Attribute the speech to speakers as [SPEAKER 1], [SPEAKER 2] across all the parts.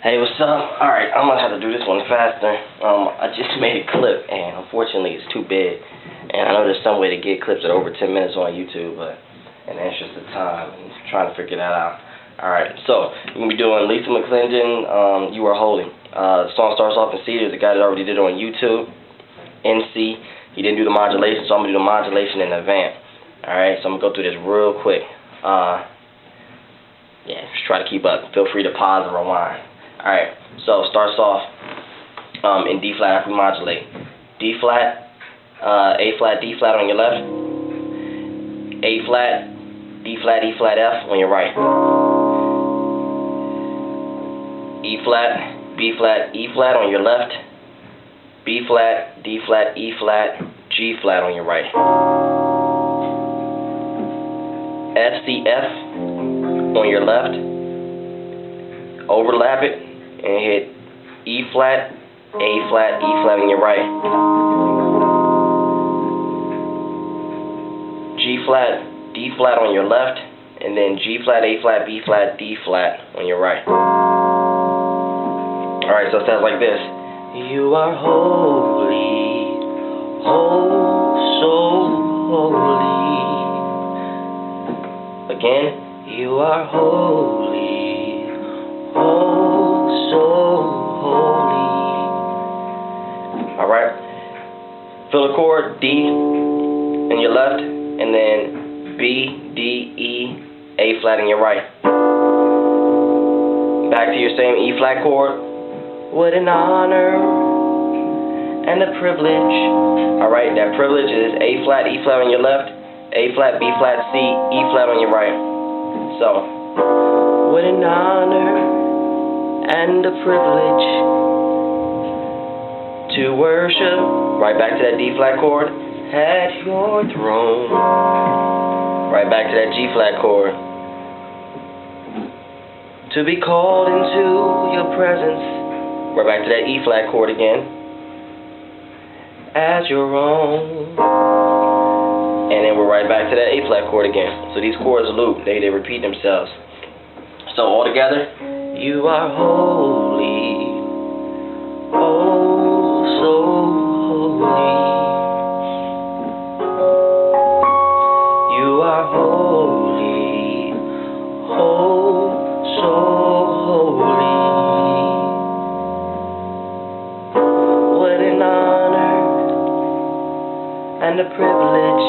[SPEAKER 1] Hey, what's up? Alright, I'm gonna have to do this one faster. I just made a clip, and unfortunately it's too big. And I know there's some way to get clips at over 10 minutes on YouTube, but in the interest of time, I'm trying to figure that out. Alright, so we're gonna be doing Lisa McClendon, You Are Holy. The song starts off in C. There's a guy that already did it on YouTube, in C. He didn't do the modulation, so I'm gonna do the modulation in the vamp. Alright, so I'm gonna go through this real quick. Yeah, just try to keep up. Feel free to pause and rewind. Alright, so starts off in D flat after we modulate. D flat, A flat, D flat on your left. A flat, D flat, E flat, F on your right. E flat, B flat, E flat on your left. B flat, D flat, E flat, G flat on your right. F, C, F on your left. Overlap it and hit E flat, A flat, E flat on your right. G flat, D flat on your left, and then G flat, A flat, B flat, D flat on your right. Alright, so it sounds like this. You are holy, oh so holy. Again, you are holy, oh so holy. Alright. Fill a chord, D in your left, and then B, D, E, A flat in your right. Back to your same E flat chord. What an honor and a privilege. Alright, that privilege is A flat, E flat on your left, A flat, B flat, C, E flat on your right. So, what an honor and a privilege to worship, right back to that D flat chord, at your throne. Right back to that G flat chord. To be called into your presence, right back to that E flat chord again, as your own. And then we're right back to that A flat chord again. So these chords loop, they repeat themselves. So all together, you are holy, oh so holy. You are holy, oh so holy. What an honor and a privilege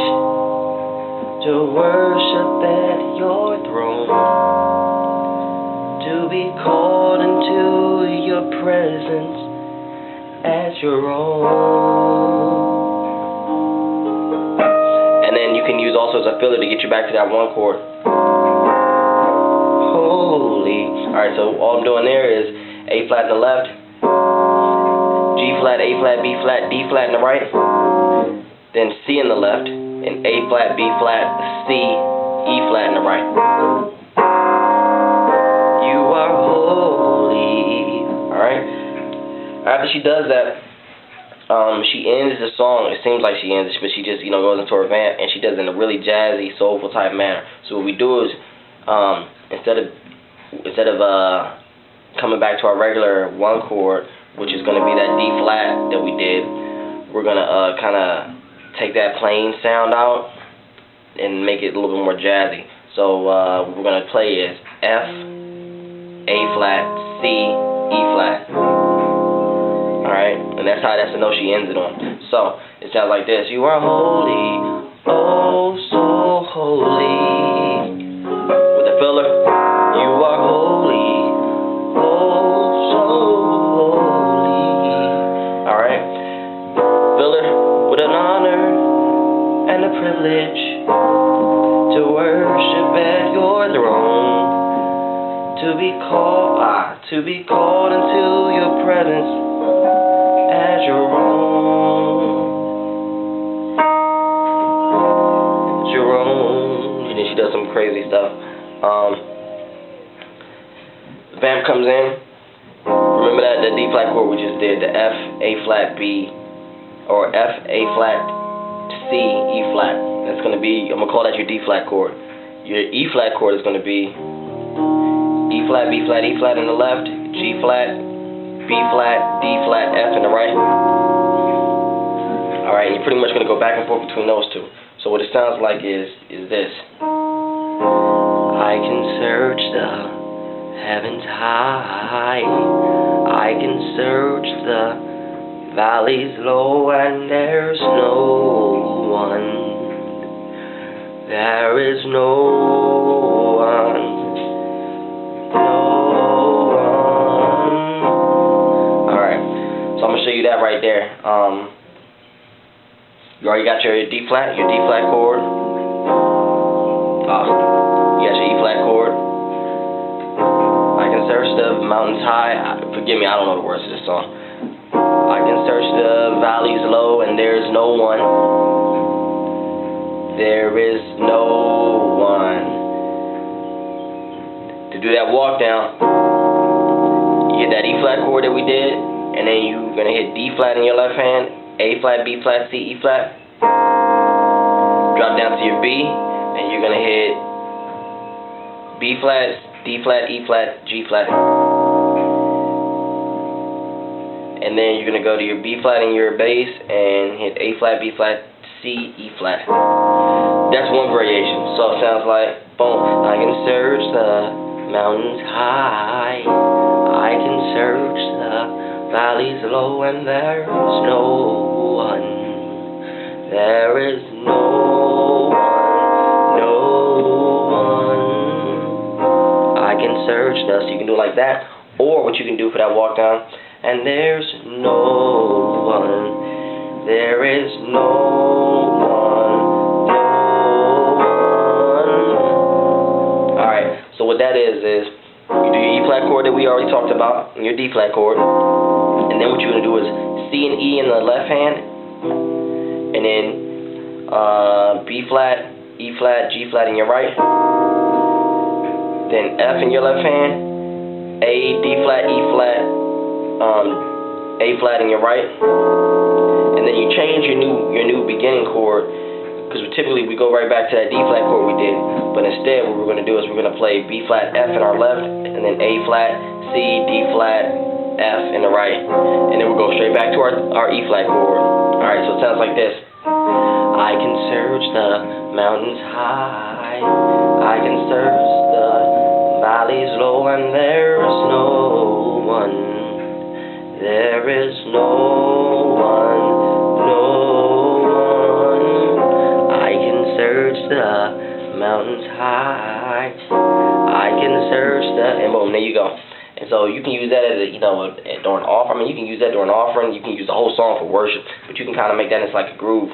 [SPEAKER 1] to worship at your throne, to be called into your presence as your own. And then you can use also as a filler to get you back to that one chord. Holy. Alright, so all I'm doing there is A flat in the left, G flat, A flat, B flat, D flat in the right, then C in the left, and A flat, B flat, C, E flat in the right. You are holy. Alright? After she does that, she ends the song. It seems like she ends it, but she just, goes into her vamp, and she does it in a really jazzy, soulful type manner. So what we do is, instead of coming back to our regular one chord, which is going to be that D flat that we did, we're going to kind of take that plain sound out and make it a little bit more jazzy. So what we're going to play is F, A flat, C, E flat. Alright, and that's the note she ends it on. So it sounds like this. You are holy, oh so holy. With the filler, you are holy, oh so holy. Alright, filler, with an honor and a privilege to worship at your throne, to be called into your presence as your own. It's your own. And then she does some crazy stuff. The vamp comes in. Remember that the D flat chord we just did, the F, A flat, B, or F, A flat, C, E flat. That's going to be, I'm going to call that your D flat chord. Your E flat chord is going to be E flat, B flat, E flat in the left, G G flat, B flat, D flat, F in the right. Alright, and you're pretty much going to go back and forth between those two. So what it sounds like is this. I can search the heavens high, I can search the valleys low, and there's no one. There is no one. So I'm going to show you that right there. You already got your D flat chord. You got your E flat chord. I can search the mountains high. Forgive me, I don't know the words to this song. I can search the valleys low, and there's no one. There is no one. To do that walk down, you hit that E flat chord that we did, and then you're going to hit D flat in your left hand, A flat, B flat, C, E flat. Drop down to your B, and you're going to hit B flat, D flat, E flat, G flat. And then you're going to go to your B flat in your bass and hit A flat, B flat, C, E flat. That's one variation. So it sounds like, boom, I can search the mountains high, I can search the valleys low, and there's no one. There is no one. I can search the, so you can do it like that, or what you can do for that walk down, and there's no one. There is no one. Alright, so what that is you do your E flat chord that we already talked about, and your D flat chord, and then what you're going to do is C and E in the left hand, and then B flat, E flat, G flat in your right, then F in your left hand, A, D flat, E flat, A flat in your right, and then you change your new beginning chord, because typically we go right back to that D flat chord we did, but instead what we're going to do is we're going to play B flat, F in our left, and then A flat, C, D flat, F in the right, and then we'll go straight back to our E flat chord. Alright, so it sounds like this. I can search the mountains high, I can search the valleys low, and there's no one. There is no one, no one. I can search the mountains high, I can search the, and boom, there you go. And so you can use that as a, during offering. I mean, you can use that during offering. You can use the whole song for worship, but you can kind of make that into like a groove.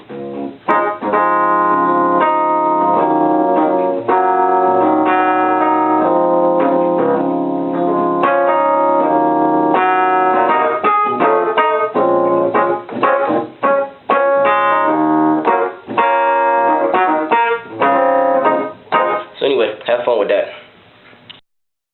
[SPEAKER 1] So anyway, have fun with that.